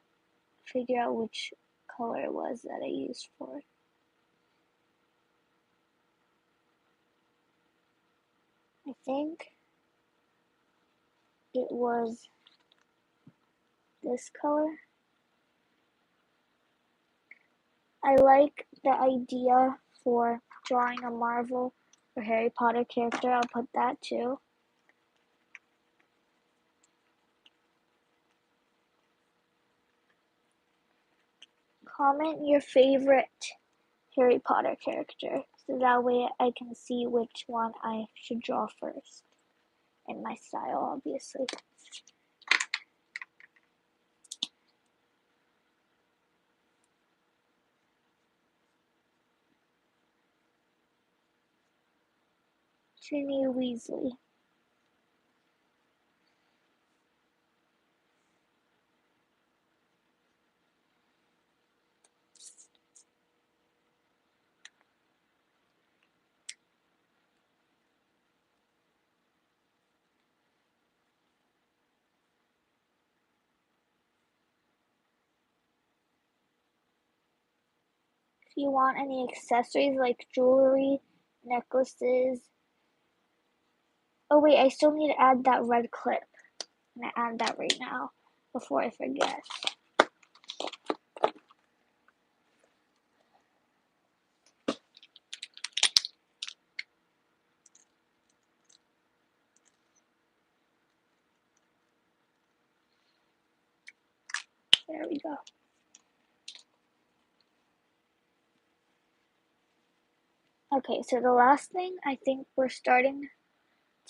figure out which color it was that I used for it. I think it was this color. I like the idea for drawing a Marvel or Harry Potter character. I'll put that too. Comment your favorite Harry Potter character, so that way I can see which one I should draw first. In my style, obviously. Ginny Weasley. If you want any accessories like jewelry, necklaces. Oh wait, I still need to add that red clip. I'm gonna add that right now before I forget. There we go. Okay, so the last thing I think we're starting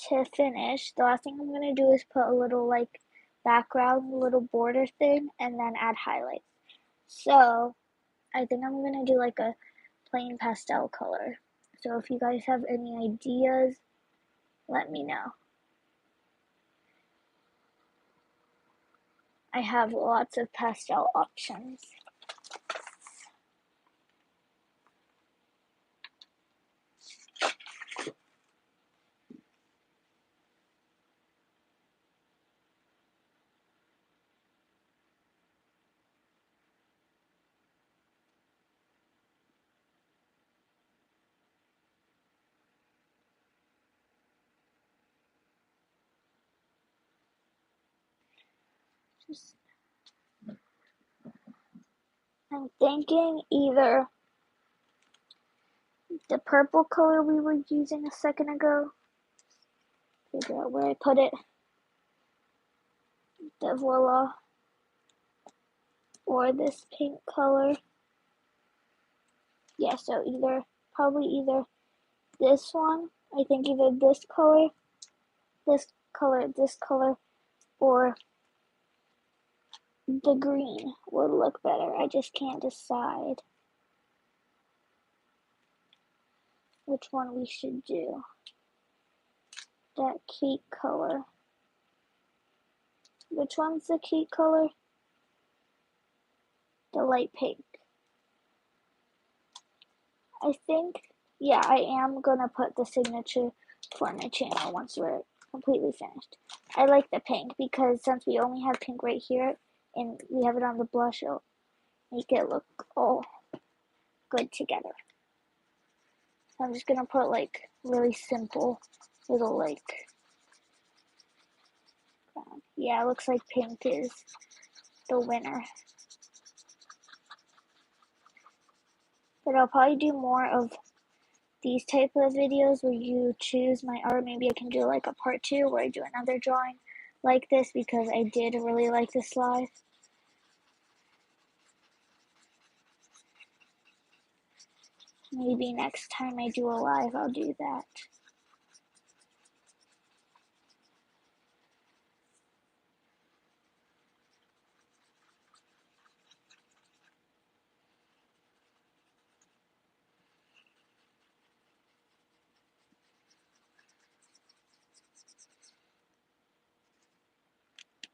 to finish, the last thing I'm gonna do is put a little like background, little border thing, and then add highlights. So I think I'm gonna do like a plain pastel color. So if you guys have any ideas, let me know. I have lots of pastel options. I'm thinking either the purple color we were using a second ago, figure out where I put it, the voila, or this pink color. Yeah, so probably either this one, I think either this color, this color, or the green would look better. I just can't decide which one we should do. That cake color. Which one's the cake color? The light pink. I think, yeah, I am gonna put the signature for my channel once we're completely finished. I like the pink because since we only have pink right here and we have it on the blush, it'll make it look all good together. So I'm just gonna put like really simple little like, yeah, it looks like pink is the winner. But I'll probably do more of these type of videos where you choose my art. Maybe I can do like a part 2 where I do another drawing like this because I did really like this live. Maybe next time I do a live, I'll do that.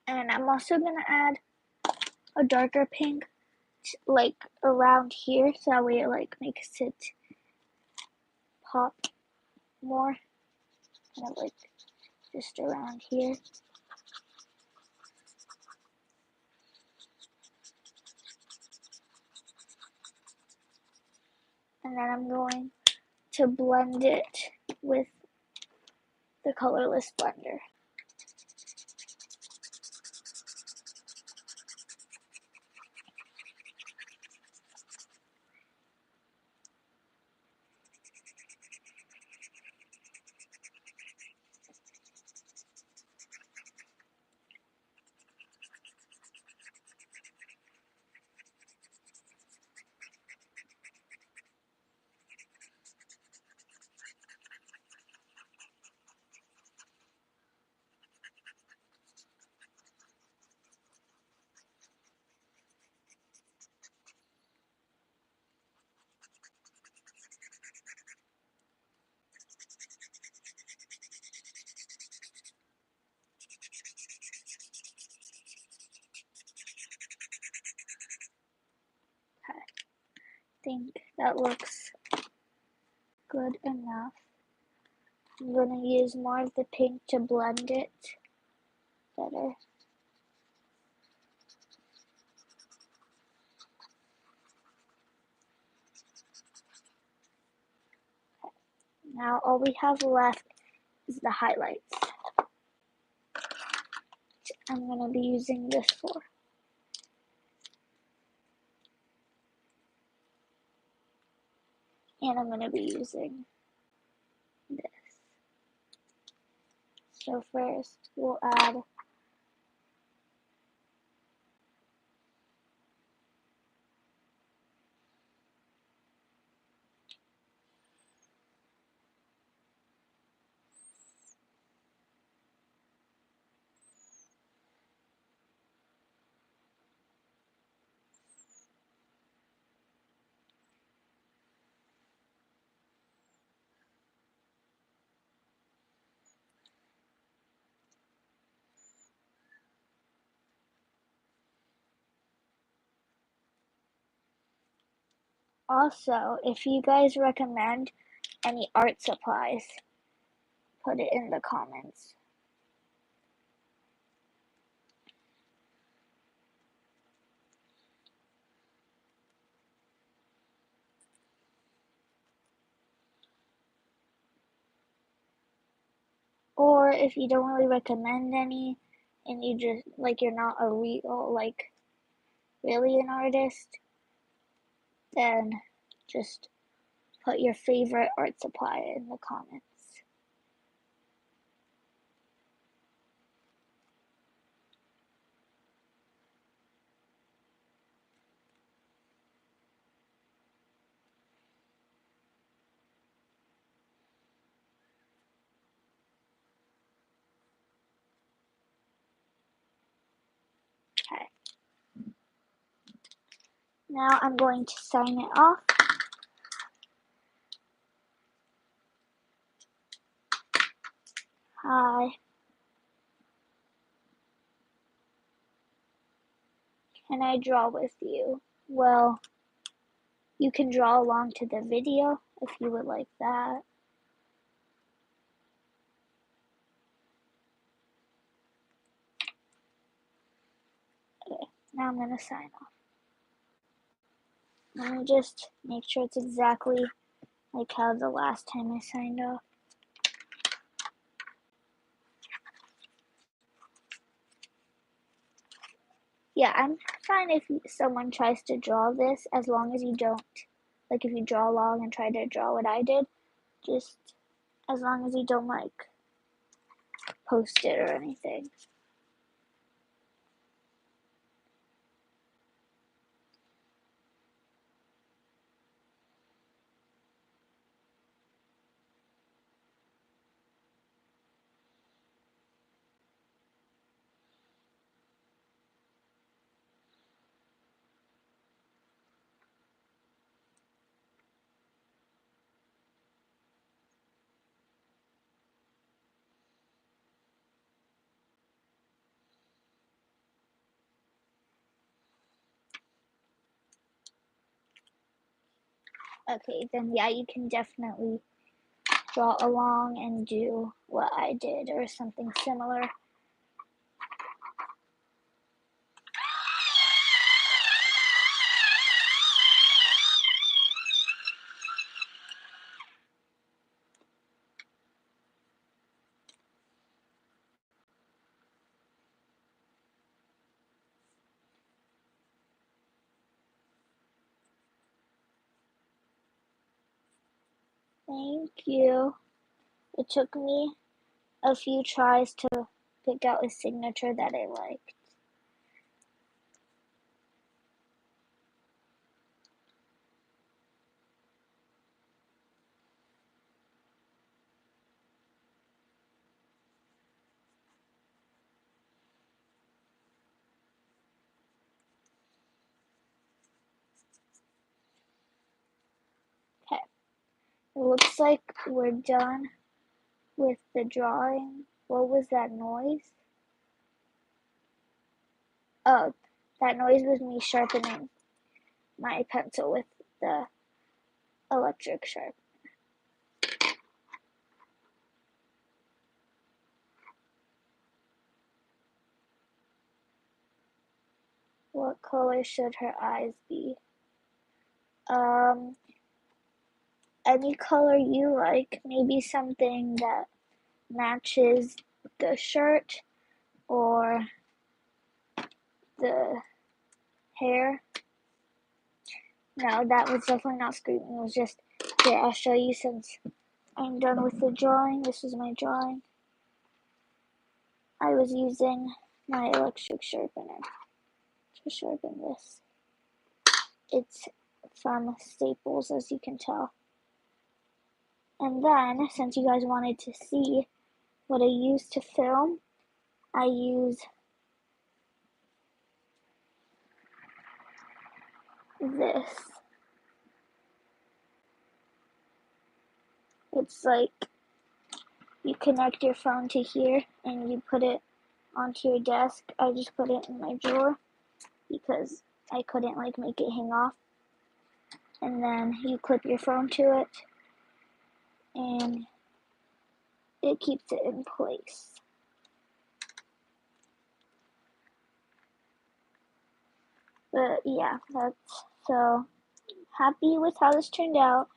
And I'm also gonna add a darker pink, like around here, so that way it like makes it pop more, kind of like just around here. And then I'm going to blend it with the colorless blender. Okay, I think that looks good enough. I'm going to use more of the pink to blend it better. Okay. Now all we have left is the highlights. I'm going to be using this for. And I'm going to be using this. So first we'll add also, if you guys recommend any art supplies, put it in the comments. Or if you don't really recommend any and you just like you're not a real like really an artist, then just put your favorite art supply in the comments. Okay. Now I'm going to sign it off. Hi. Can I draw with you? Well, you can draw along to the video if you would like that. Okay, now I'm going to sign off. Let me just make sure it's exactly like how the last time I signed off. Yeah, I'm fine if someone tries to draw this, as long as you don't, like if you draw along and try to draw what I did, just as long as you don't like post it or anything. Okay, then yeah, you can definitely draw along and do what I did or something similar. Thank you. It took me a few tries to pick out a signature that I liked. Okay, it looks like we're done with the drawing. What was that noise? Oh, that noise was me sharpening my pencil with the electric sharp. What color should her eyes be? Any color you like. Maybe something that matches the shirt or the hair. No, that was definitely not screaming. It was just, here, I'll show you since I'm done with the drawing. This is my drawing. I was using my electric sharpener to sharpen this. It's from Staples, as you can tell. And then, since you guys wanted to see what I used to film, I use this. It's like you connect your phone to here and you put it onto your desk. I just put it in my drawer because I couldn't like make it hang off. And then you clip your phone to it and it keeps it in place. But yeah, that's so happy with how this turned out.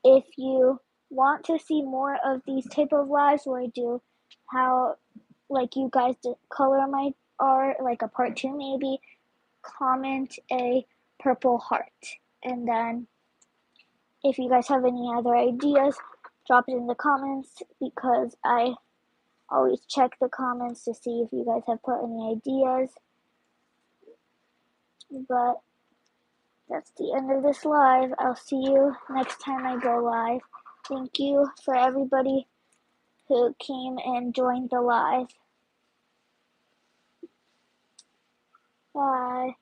If you want to see more of these type of lives where I do how like you guys did color my art, like a part 2 maybe, comment a purple heart. And then if you guys have any other ideas, drop it in the comments because I always check the comments to see if you guys have put any ideas. But that's the end of this live. I'll see you next time I go live. Thank you for everybody who came and joined the live. Bye.